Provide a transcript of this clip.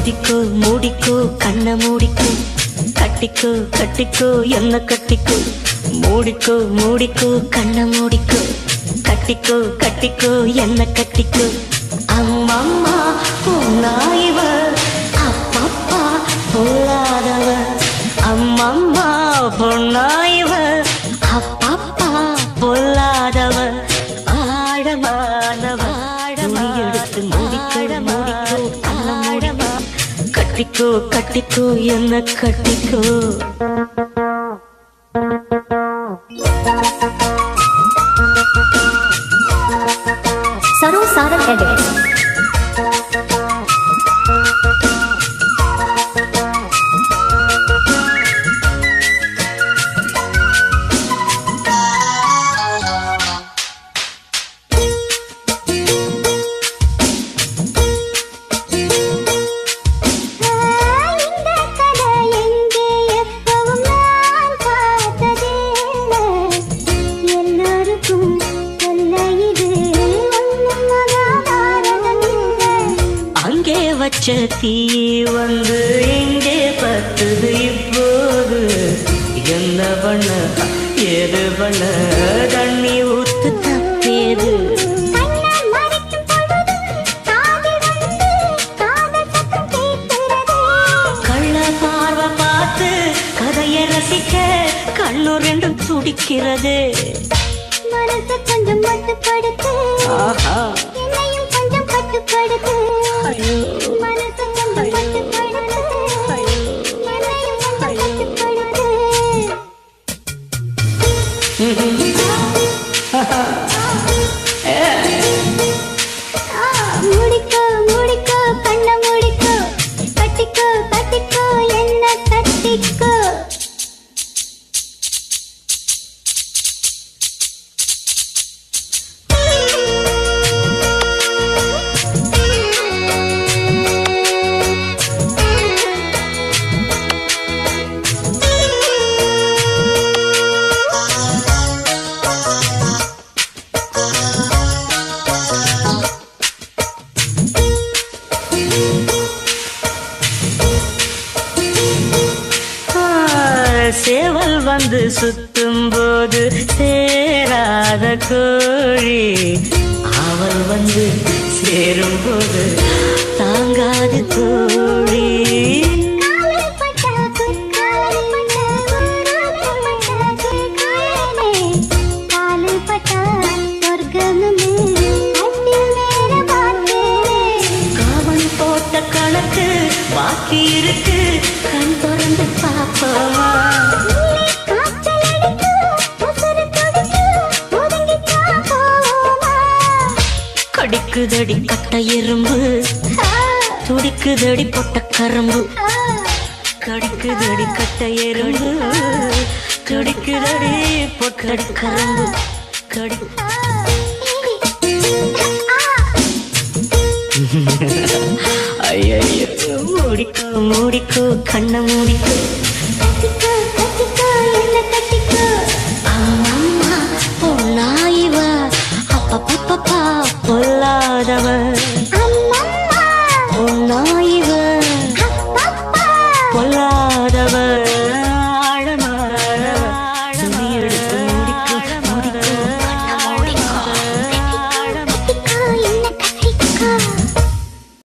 மோதிக்கோ மூடிக்கோ கண்ண மூடிக்கோ கட்டிக்கோ கட்டிக்கோ என்ன கட்டிக்கோ மூடிக்கோ மூடிக்கோ கண்ண மூடிக்கோ கட்டிக்கோ கட்டிக்கோ என்ன கட்டிக்கோ அம்மம்மா பொன்னாயிவ அப்பப்பா பொல்லாதவ அம்மம்மா பொன்னாயிவ அப்பப்பா பொல்லாதவ ஆழமானவ துணி எடுத்து மூடிக்கோ மூடிக்கோ கண்ண மூடிக்கோ கட்டிக்கோ கட்டிக்கோ என்ன கட்டிக்கோ Saru Saran Edits. வச்ச தீ வந்து எங்கே பத்துது இப்போது என்ன பண்ண ஏது பண்ண தண்ணி ஊத்து தப்பேது கள்ள பார்வை பார்த்து கதையை ரசிக்க கண்ணு ரெண்டும் துடிக்கிறது மனசு கொஞ்சம் மட்டுப்படுத்து என்னையும் கொஞ்சம் கட்டுப்படுத்து மனசு கொஞ்சம் மட்டுப்படுத்து என்னையும் கொஞ்சம் கட்டுப்படுத்து மூடிக்கோ மூடிக்கோ கண்ண மூடிக்கோ கட்டிக்கோ கட்டிக்கோ என்ன கட்டிக்கோ சேவல் வந்து சுத்தும் போது சேராத கோழி அவள் வந்து சேரும் போது தாங்காது தோழி காவன் போட்ட கணக்கு பாக்கி இருக்கு கண் திறந்து பாப்போமா கடிக்குதடி கட்ட எறும்பு துடிக்குதடி பொட்ட கரும்பு கடிக்குதடி கட்ட எறும்பு துடிக்குதடி பொட்ட கரும்பு கடி ஐயோ மூடிக்கோ மூடிக்கோ கண்ண மூடிக்கோ கட்டிக்கோ என்ன கட்டிக்கோ அம்மம்மா பொன்னாயிவ அப்பப்பப்பா பொல்லாதவ